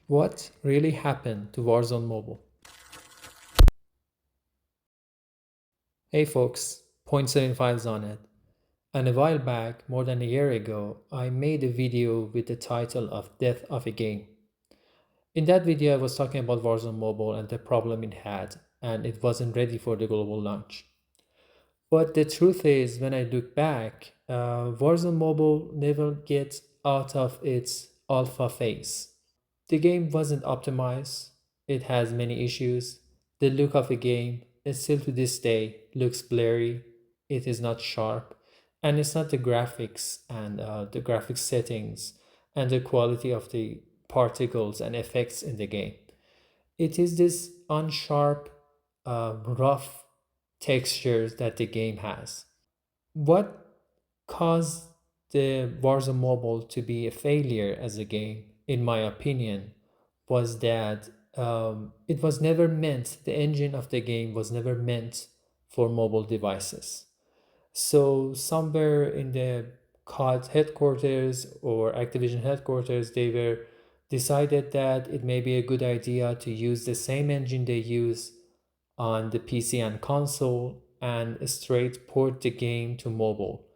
What really happened to Warzone Mobile? Hey folks, point 75 is on it. And a while back, more than a year ago, I made a video with the title of Death of a Game. In that video, I was talking about Warzone Mobile and the problem it had, and it wasn't ready for the global launch. But the truth is, when I look back, Warzone Mobile never gets out of its alpha phase. The game wasn't optimized, it has many issues. The look of the game is still to this day looks blurry, it is not sharp, and it's not the graphics and the graphics settings and the quality of the particles and effects in the game. It is this unsharp, rough textures that the game has. What caused the Warzone Mobile to be a failure as a game, in my opinion, was that it was never meant, the engine of the game was never meant for mobile devices. So, somewhere in the COD headquarters or Activision headquarters, they were decided that it may be a good idea to use the same engine they use on the PC and console and straight port the game to mobile.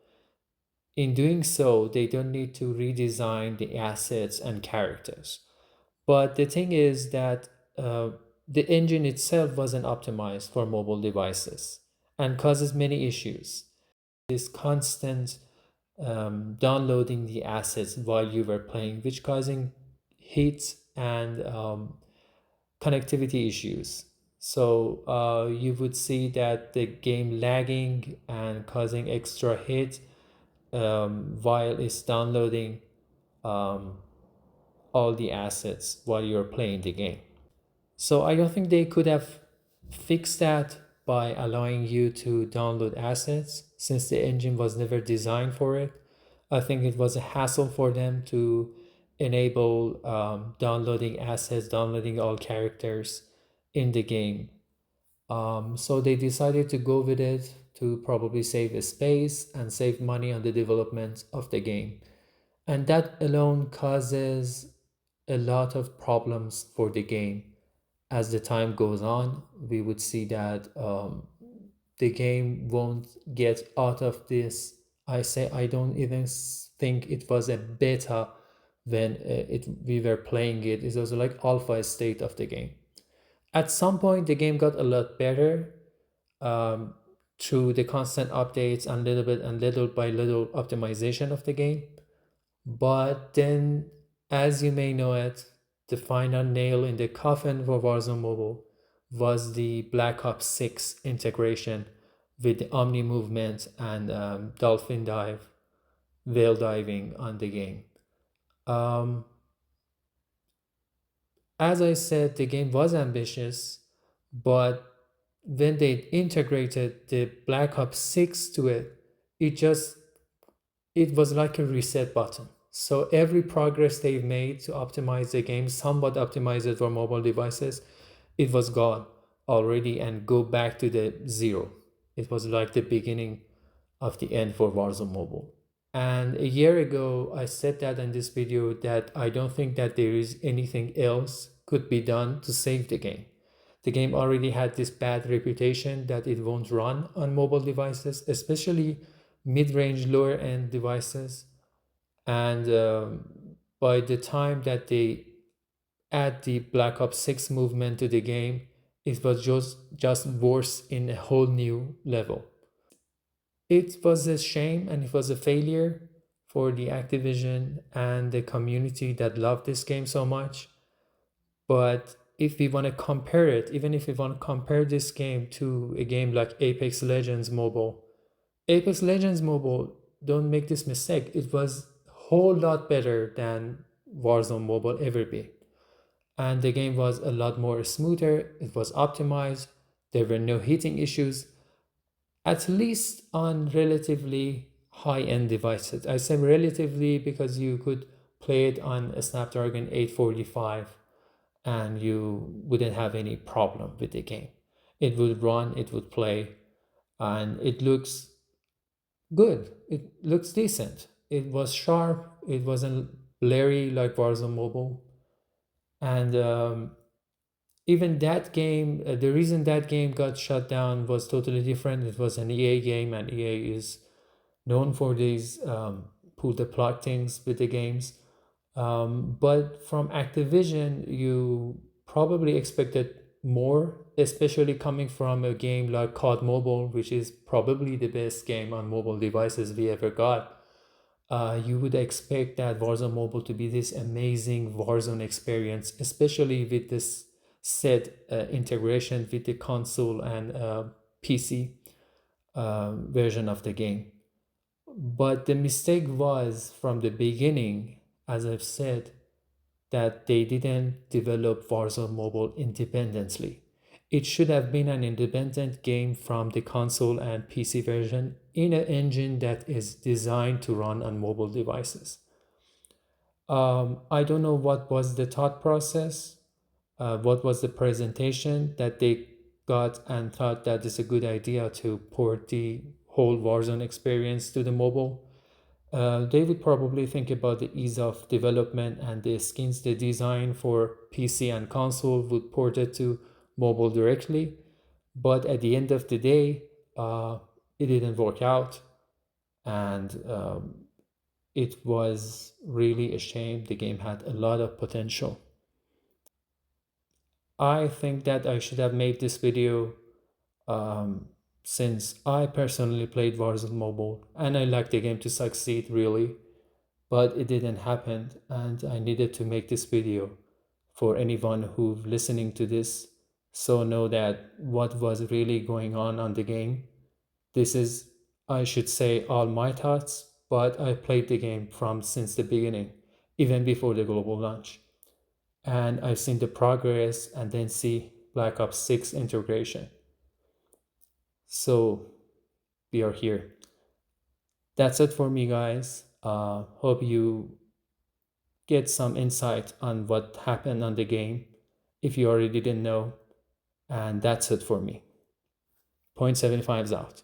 In doing so, they don't need to redesign the assets and characters. But the thing is that the engine itself wasn't optimized for mobile devices and causes many issues. This constant downloading the assets while you were playing, which causing heat and connectivity issues. So you would see that the game lagging and causing extra hit while it's downloading um, all the assets while you're playing the game. So I don't think they could have fixed that by allowing you to download assets since the engine was never designed for it. I think it was a hassle for them to enable downloading assets, downloading all characters in the game. So they decided to go with it to probably save a space and save money on the development of the game. And that alone causes a lot of problems for the game. As the time goes on, we would see that the game won't get out of this. I don't even think it was a beta when we were playing it. It was like alpha state of the game. At some point, the game got a lot better um, through the constant updates and little bit and little by little optimization of the game. But then, as you may know it, the final nail in the coffin for Warzone Mobile was the Black Ops 6 integration with the Omni movement and dolphin dive, whale diving on the game. Um, as I said, the game was ambitious, but when they integrated the Black Ops 6 to it, it just it was like a reset button. So every progress they've made to optimize the game, somewhat optimize it for mobile devices, it was gone already and go back to the zero. It was like the beginning of the end for Warzone Mobile. And a year ago, I said that in this video that I don't think that there is anything else could be done to save the game. The game already had this bad reputation that it won't run on mobile devices, especially mid-range, lower-end devices. And by the time that they add the Black Ops 6 movement to the game, it was just worse in a whole new level. It was a shame and it was a failure for the Activision and the community that loved this game so much. But if we want to compare it, even if we want to compare this game to a game like Apex Legends Mobile, Apex Legends Mobile, don't make this mistake, it was a whole lot better than Warzone Mobile ever be. And the game was a lot more smoother, it was optimized, there were no heating issues, at least on relatively high-end devices. I say relatively because you could play it on a Snapdragon 845 and you wouldn't have any problem with the game. It would run, it would play, and it looks good. It looks decent. It was sharp. It wasn't blurry like Warzone Mobile. And even that game, the reason that game got shut down was totally different. It was an EA game, and EA is known for these pull the plug things with the games. But from Activision, you probably expected more, especially coming from a game like COD Mobile, which is probably the best game on mobile devices we ever got. You would expect that Warzone Mobile to be this amazing Warzone experience, especially with this set integration with the console and PC version of the game. But the mistake was from the beginning, as I've said, that they didn't develop Warzone Mobile independently. It should have been an independent game from the console and PC version in an engine that is designed to run on mobile devices. I don't know what was the thought process, what was the presentation that they got and thought that it's a good idea to port the whole Warzone experience to the mobile. They would probably think about the ease of development and the skins they design for PC and console would port it to mobile directly. But at the end of the day, it didn't work out. And it was really a shame. The game had a lot of potential. I think that I should have made this video um, since I personally played Warzone Mobile and I like the game to succeed really, but it didn't happen and I needed to make this video for anyone who listening to this so know that what was really going on the game. This is, I should say, all my thoughts, but I played the game from since the beginning, even before the global launch. And I've seen the progress and then see Black Ops 6 integration. So we are here. That's it for me, guys. Hope you get some insight on what happened on the game if you already didn't know. And that's it for me. Point 75 is out.